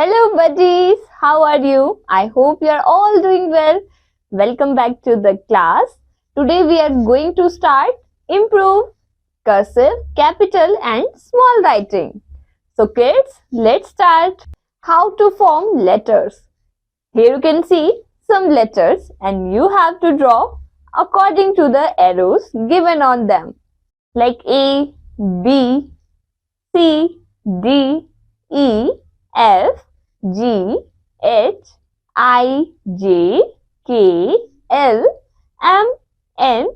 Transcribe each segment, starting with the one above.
Hello buddies, how are you? I hope you are all doing well. Welcome back to the class. Today we are going to start improve cursive, capital and small writing. So kids, let's start. How to form letters. Here you can see some letters and you have to draw according to the arrows given on them, like A, B, C, D, E, F, G, H, I, J, K, L, M, N,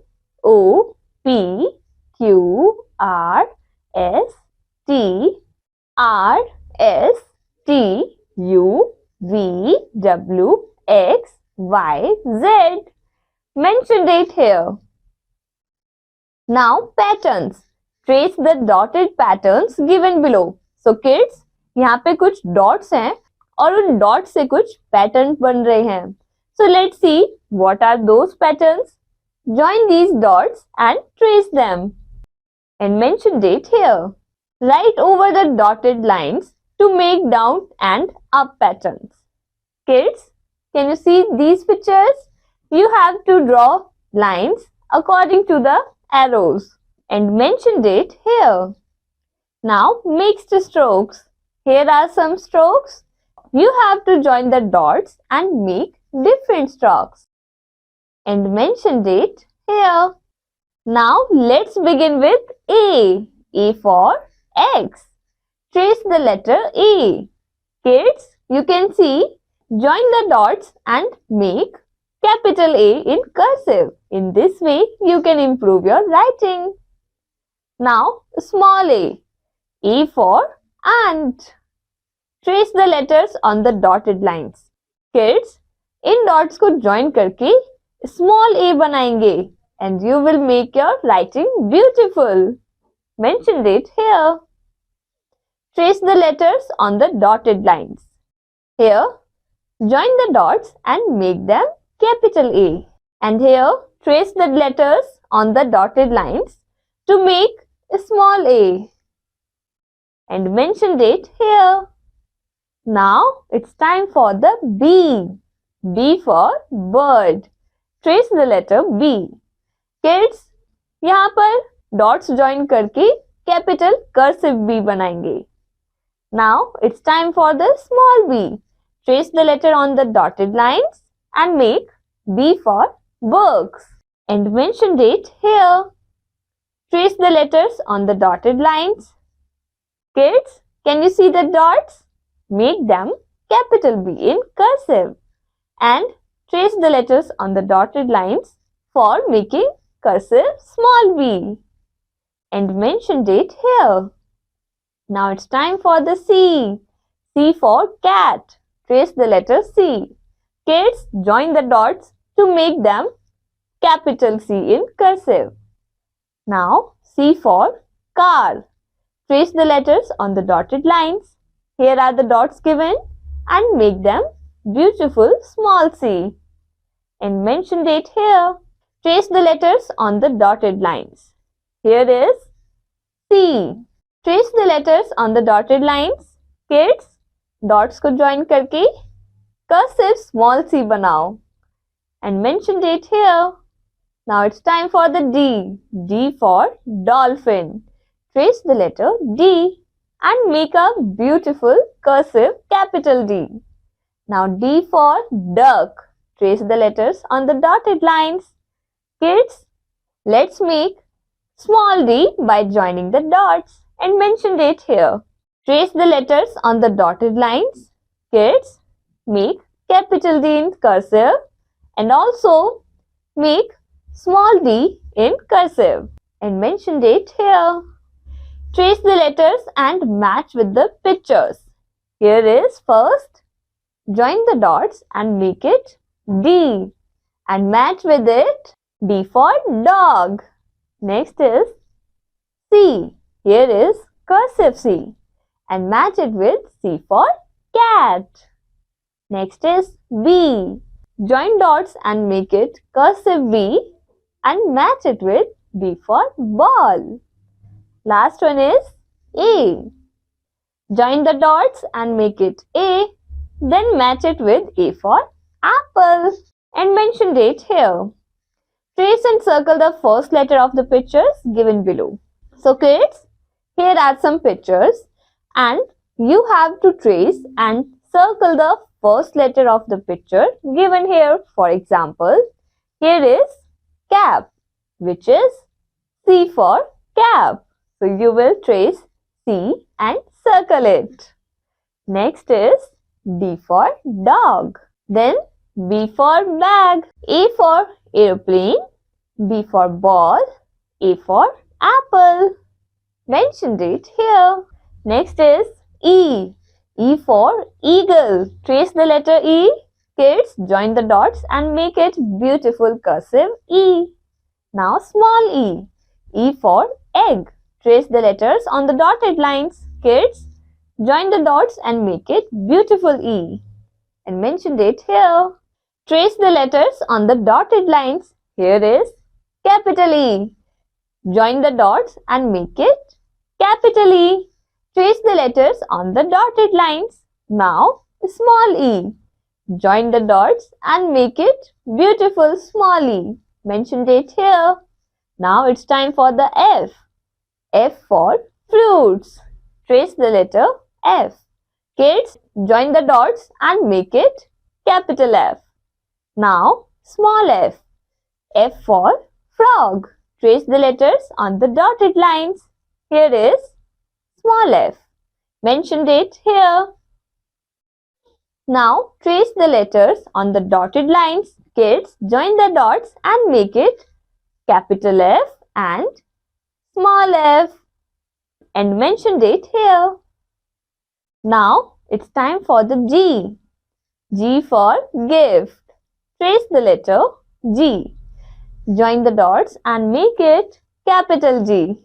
O, P, Q, R, S, T, R, S, T, U, V, W, X, Y, Z. Mention date here. Now patterns. Trace the dotted patterns given below. So kids, यहाँ पे कुछ dots हैं और उन dots से कुछ patterns बन रहे हैं. So let's see what are those patterns. Join these dots and trace them. And mention date here. Write over the dotted lines to make down and up patterns. Kids, can you see these pictures? You have to draw lines according to the arrows. And mention date here. Now mixed strokes. Here are some strokes. You have to join the dots and make different strokes. And mention date here. Now let's begin with A. A for X. Trace the letter A. Kids, you can see, join the dots and make capital A in cursive. In this way, you can improve your writing. Now, small a. A for ant. Trace the letters on the dotted lines. Kids, in dots को join करके small a बनाएंगे and you will make your writing beautiful. Mention date here. Trace the letters on the dotted lines. Here, join the dots and make them capital A. And here, trace the letters on the dotted lines to make a small a. And mention date here. Now, it's time for the B. B for bird. Trace the letter B. Kids, यहाँ पर dots join करके capital cursive B बनाएंगे. Now, it's time for the small b. Trace the letter on the dotted lines and make B for books. And mention date here. Trace the letters on the dotted lines. Kids, can you see the dots? Make them capital B in cursive. And trace the letters on the dotted lines for making cursive small b. And mention date here. Now it's time for the C. C for cat. Trace the letter C. Kids, join the dots to make them capital C in cursive. Now, C for car. Trace the letters on the dotted lines. Here are the dots given and make them beautiful small c. And mention date here. Trace the letters on the dotted lines. Here is C. Trace the letters on the dotted lines. Kids, dots को join करके cursive small c बनाओ. And mention date here. Now it's time for the D. D for dolphin. Trace the letter D and make a beautiful cursive capital D. Now D for duck. Trace the letters on the dotted lines. Kids, let's make small d by joining the dots. And mention date here. Trace the letters on the dotted lines. Kids, make capital D in cursive and also make small d in cursive. And mention date here. Trace the letters and match with the pictures. Here is first, join the dots and make it D. And match with it D for dog. Next is C. Here is cursive C. And match it with C for cat. Next is B. Join dots and make it cursive B and match it with B for ball. Last one is A. Join the dots and make it A. Then match it with A for apple and mention date here. Trace and circle the first letter of the pictures given below. So kids, here are some pictures and you have to trace and circle the first letter of the picture given here. For example, here is cap, which is C for cap. So you will trace C and circle it. Next is D for dog. Then B for bag. A for airplane. B for ball. A for apple. Mentioned it here. Next is E. E for eagle. Trace the letter E. Kids, join the dots and make it beautiful cursive E. Now small e. E for egg. Trace the letters on the dotted lines. Kids, join the dots and make it beautiful E. And mentioned it here. Trace the letters on the dotted lines. Here is capital E. Join the dots and make it capital E. Trace the letters on the dotted lines. Now small e. Join the dots and make it beautiful small e. Mentioned it here. Now it's time for the F. F for fruits. Trace the letter F. Kids, join the dots and make it capital F. Now small f. F for frog. Trace the letters on the dotted lines. Here is small f. Mentioned it here. Now trace the letters on the dotted lines. Kids, join the dots and make it capital F and small f. And mentioned it here. Now it's time for the G. G for gift. Trace the letter G. Join the dots and make it capital G.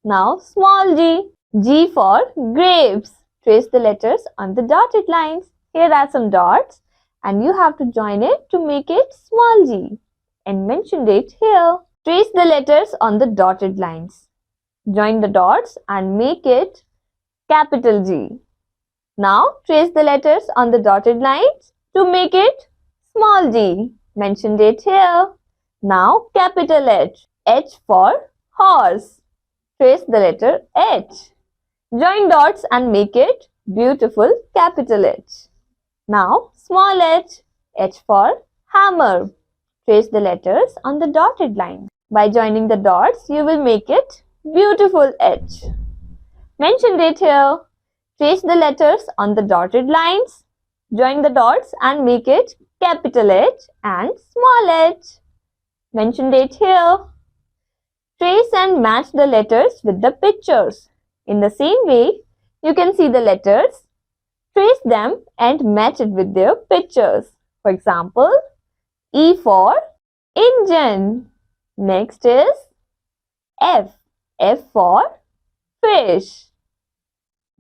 Now small g. G for grapes. Trace the letters on the dotted lines. Here are some dots and you have to join it to make it small g. And mentioned it here. Trace the letters on the dotted lines. Join the dots and make it capital G. Now trace the letters on the dotted lines to make it small g. Mentioned it here. Now capital H. H for horse. Trace the letter H. Join dots and make it beautiful capital H. Now small h. H for hammer. Trace the letters on the dotted line. By joining the dots, you will make it beautiful H. Mentioned it here. Trace the letters on the dotted lines. Join the dots and make it capital H and small h. Mentioned it here. Trace and match the letters with the pictures. In the same way, you can see the letters, trace them and match it with their pictures. For example, E for engine. Next is F. F for fish.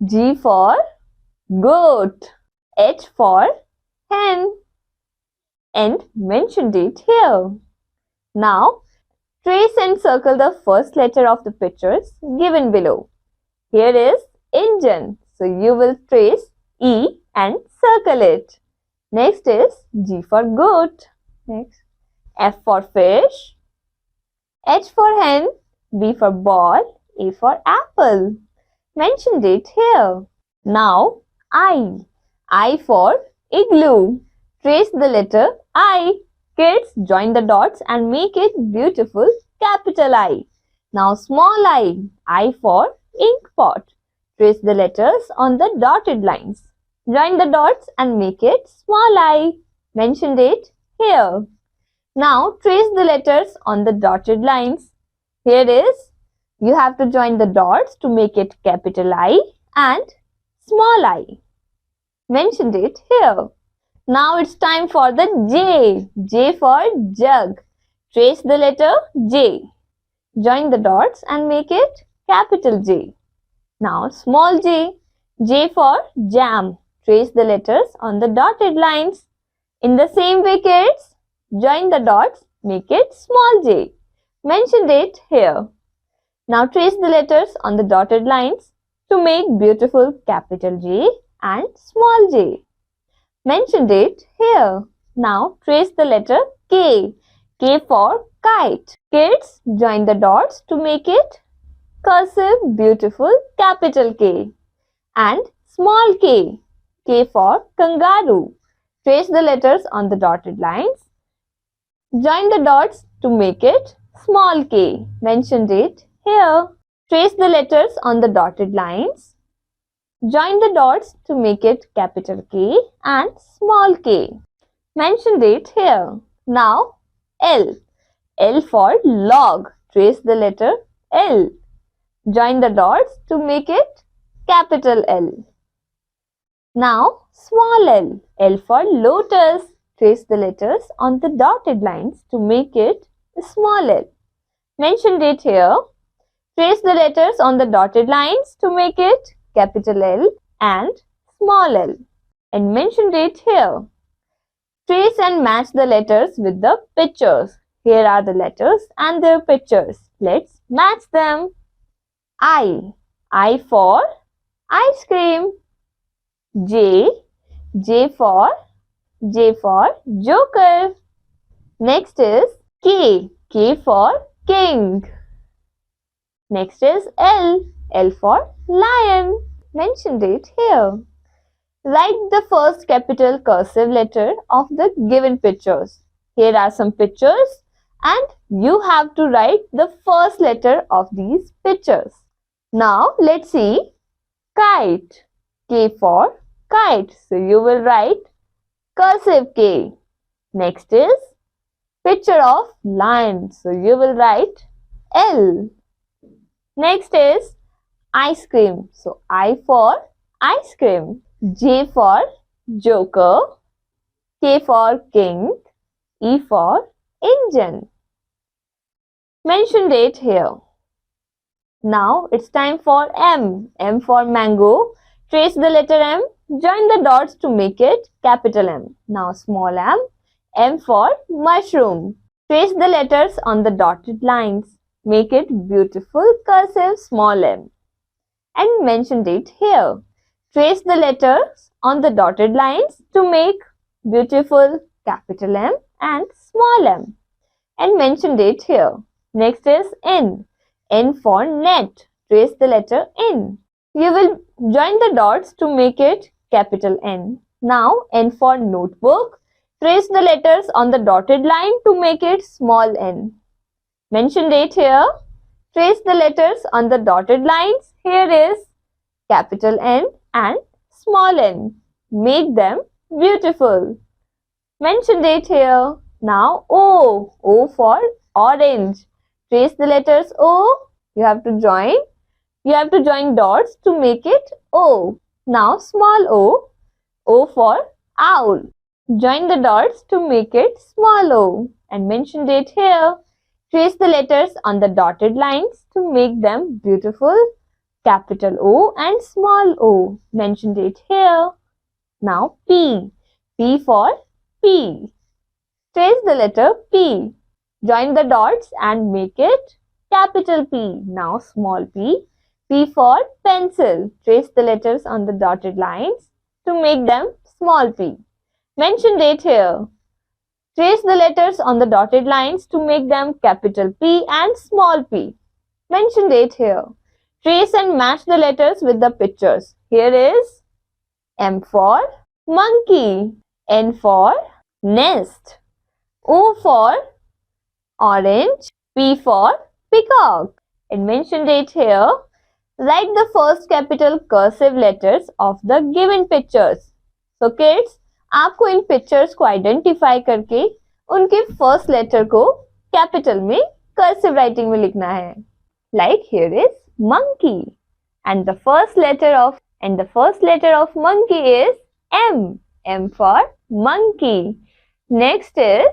G for goat. H for hen. And mentioned it here. Now, trace and circle the first letter of the pictures given below. Here is engine. So, you will trace E and circle it. Next is G for goat. Next, F for fish. H for hen. B for ball. A for apple. Mentioned it here. Now, I. I for igloo. Trace the letter I. Kids, join the dots and make it beautiful capital I. Now small I. I for ink pot. Trace the letters on the dotted lines. Join the dots and make it small I. Mentioned it here. Now trace the letters on the dotted lines. Here is, you have to join the dots to make it capital I and small I. Mentioned it here. Now it's time for the J. J for jug. Trace the letter J. Join the dots and make it capital J. Now small j. J for jam. Trace the letters on the dotted lines. In the same way, kids, join the dots, make it small j. Mentioned it here. Now trace the letters on the dotted lines. to make beautiful capital J and small j. Mentioned it here. Now trace the letter K. K for kite. Kids, join the dots to make it cursive beautiful capital K. And small k. K for kangaroo. Trace the letters on the dotted lines. Join the dots to make it small k. Mentioned it here. Trace the letters on the dotted lines. Join the dots to make it capital K and small k. Mentioned it here. Now L. L for log. Trace the letter L. Join the dots to make it capital L. Now small l. L for lotus. Trace the letters on the dotted lines to make it small l. Mentioned it here. Trace the letters on the dotted lines to make it capital L and small l. And mentioned it here. Trace and match the letters with the pictures. Here are the letters and their pictures. Let's match them. I. I for ice cream. J. J for joker. Next is K. K for king. Next is L. L for lion. Mentioned it here. Write the first capital cursive letter of the given pictures. Here are some pictures and you have to write the first letter of these pictures. Now let's see kite. K for kite. So you will write cursive K. Next is picture of lion. So you will write L. Next is ice cream. So I for ice cream. J for joker. K for king. E for engine. Mentioned it here. Now it's time for M. M for mango. Trace the letter M. Join the dots to make it capital M. Now small m. M for mushroom. Trace the letters on the dotted lines. Make it beautiful cursive small m. And mentioned it here. Trace the letters on the dotted lines to make beautiful capital M and small m. And mentioned it here. Next is N. N for net. Trace the letter N. You will join the dots to make it capital N. Now N for notebook. Trace the letters on the dotted line to make it small n. Mentioned it here. Trace the letters on the dotted lines. Here is capital N and small n. Make them beautiful. Mentioned it here. Now O. O for orange. Trace the letters O. You have to join dots to make it O. Now small o. O for owl. Join the dots to make it small o. And mentioned it here. Trace the letters on the dotted lines to make them beautiful capital O and small o. Mentioned it here. Now P. P for P. Trace the letter P. Join the dots and make it capital P. Now small p. P for pencil. Trace the letters on the dotted lines to make them small p. Mentioned it here. Trace the letters on the dotted lines to make them capital P and small p. Mentioned it here. Trace and match the letters with the pictures. Here is M for monkey. N for nest. O for orange. P for peacock. And mentioned it here. Write the first capital cursive letters of the given pictures. So kids, आपको इन pictures को identify करके उनके first letter को capital में cursive writing में लिखना है. Like here is monkey and the first letter of monkey is M. M for monkey. Next is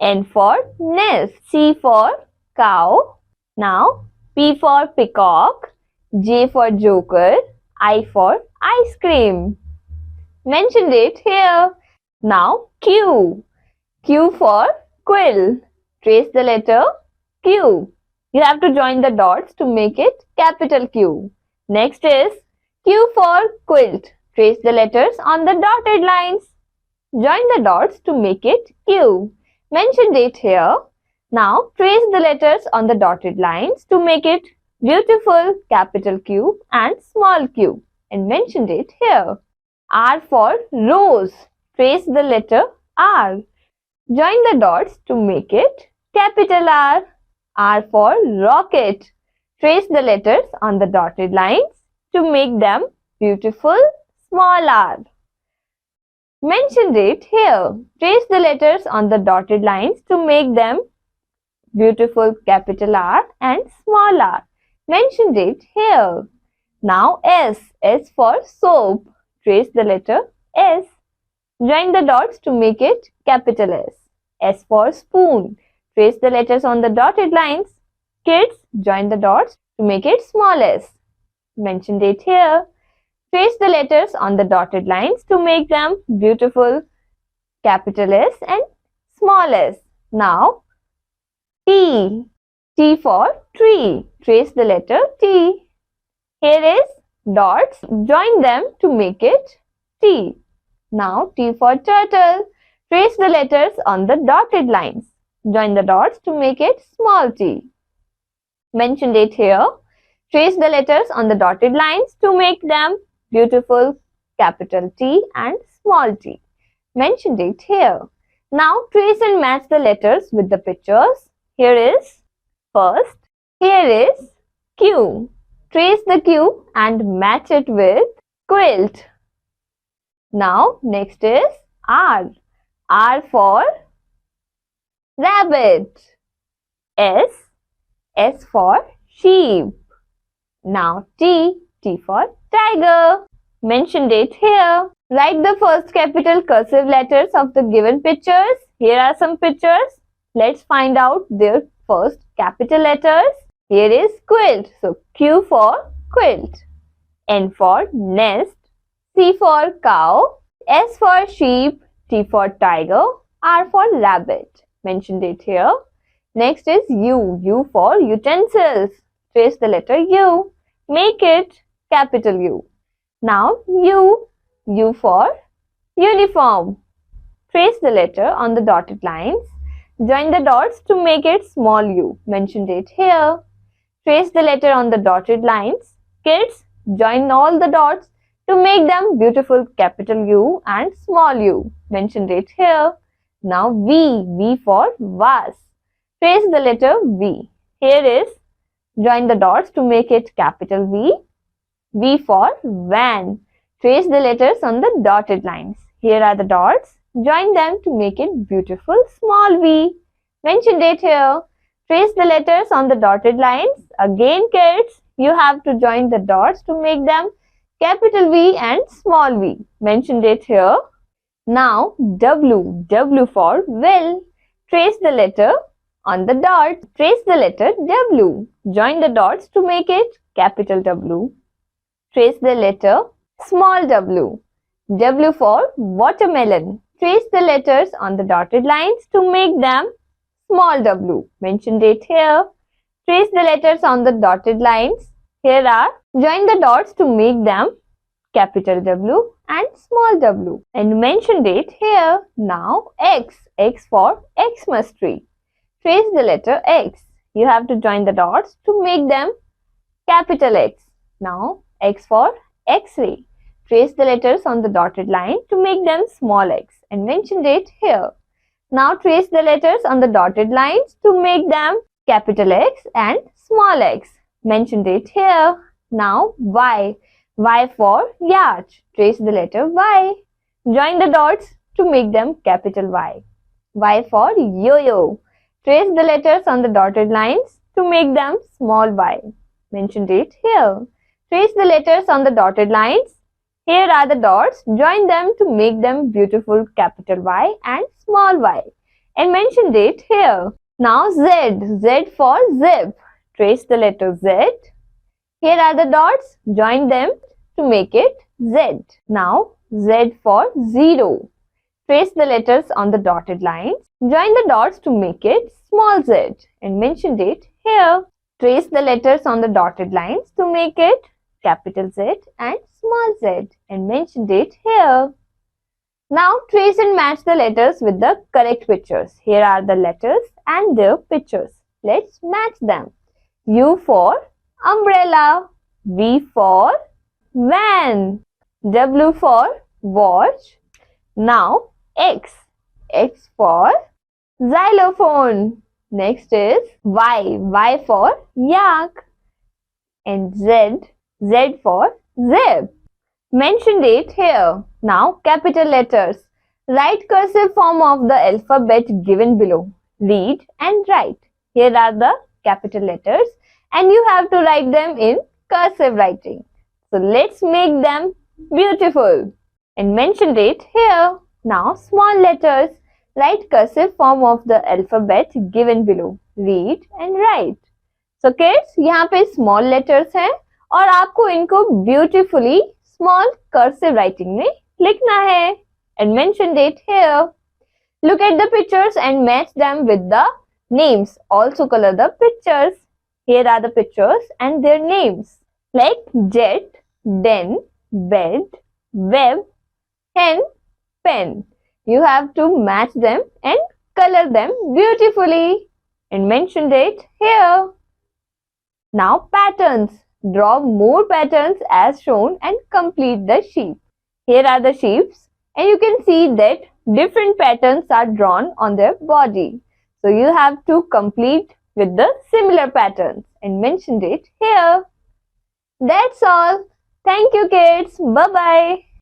N for nest. C for cow. Now P for peacock. J for joker. I for ice cream. Mentioned it here. Now Q. Q for quill. Trace the letter Q. You have to join the dots to make it capital Q. Next is Q for quilt. Trace the letters on the dotted lines. Join the dots to make it Q. Mention date here. Now trace the letters on the dotted lines to make it beautiful capital Q and small q, and mention it here. R for rose. Trace the letter R. Join the dots to make it capital R. R for rocket. Trace the letters on the dotted lines to make them beautiful small r. Mention it here. Trace the letters on the dotted lines to make them beautiful capital R and small r. Mention it here. Now S. S for soap. Trace the letter S. Join the dots to make it capital S. S for spoon. Trace the letters on the dotted lines. Kids, join the dots to make it small s. Mention it here. Trace the letters on the dotted lines to make them beautiful capital S and small s. Now T. T for tree. Trace the letter T. Here is dots. Join them to make it T. Now T for turtle. Trace the letters on the dotted lines. Join the dots to make it small t. Mention it here. Trace the letters on the dotted lines to make them beautiful capital T and small t. Mention it here. Now trace and match the letters with the pictures. Here is first. Here is Q. Trace the Q and match it with quilt. Now next is R. R for rabbit. S. S for sheep. Now T. T for tiger. Mention it here. Write the first capital cursive letters of the given pictures. Here are some pictures. Let's find out their first capital letters. Here is quilt. So Q for quilt. N for nest. C for cow. S for sheep. T for tiger. R for rabbit. Mentioned it here. Next is U. U for utensils. Trace the letter U. Make it capital U. Now U. U for uniform. Trace the letter on the dotted lines. Join the dots to make it small u. Mentioned it here. Trace the letter on the dotted lines. Kids, join all the dots to make them beautiful capital U and small u. Mentioned it here. Now V. V for vase. Trace the letter V. Here is join the dots to make it capital V. V for van. Trace the letters on the dotted lines. Here are the dots. Join them to make it beautiful small v. Mentioned it here. Trace the letters on the dotted lines. Again kids, you have to join the dots to make them capital V and small v. Mentioned it here. Now W. W for well. Trace the letter on the dot. Trace the letter W. Join the dots to make it capital W. Trace the letter small w. W for watermelon. Trace the letters on the dotted lines to make them small w. Mentioned it here. Trace the letters on the dotted lines. Here are. Join the dots to make them capital W and small w. And mentioned it here. Now X. X for Xmas tree. Trace the letter X. You have to join the dots to make them capital X. Now X for X-ray. Trace the letters on the dotted line to make them small x and mentioned it here. Now trace the letters on the dotted lines to make them capital X and small x. Mentioned it here. Now Y. Y for yacht. Trace the letter Y. Join the dots to make them capital Y. Y for yo-yo. Trace the letters on the dotted lines to make them small y. Mentioned it here. Trace the letters on the dotted lines. Here are the dots. Join them to make them beautiful capital Y and small y. And mentioned it here. Now Z. Z for zip. Trace the letter Z. Here are the dots. Join them to make it Z. Now Z for zero. Trace the letters on the dotted lines. Join the dots to make it small z. And mentioned it here. Trace the letters on the dotted lines to make it capital Z and small z, and mentioned it here. Now trace and match the letters with the correct pictures. Here are the letters and their pictures. Let's match them. U for umbrella, V for van, W for watch. Now X. X for xylophone. Next is Y. Y for yak. And Z. Z for zip. Mentioned it here. Now capital letters. Write cursive form of the alphabet given below. Read and write. Here are the capital letters and you have to write them in cursive writing. So let's make them beautiful. And mentioned it here. Now small letters. Write cursive form of the alphabet given below. Read and write. So kids, यहाँ पे small letters हैं और आपको इनको beautifully small cursive writing में लिखना है. And mentioned it here. Look at the pictures and match them with the names. Also color the pictures. Here are the pictures and their names. Like jet, den, bed, web, hen, pen. You have to match them and color them beautifully. And mentioned it here. Now patterns. Draw more patterns as shown and complete the sheep. Here are the sheeps and you can see that different patterns are drawn on their body. So you have to complete with the similar patterns and mentioned it here. That's all. Thank you kids. Bye-bye.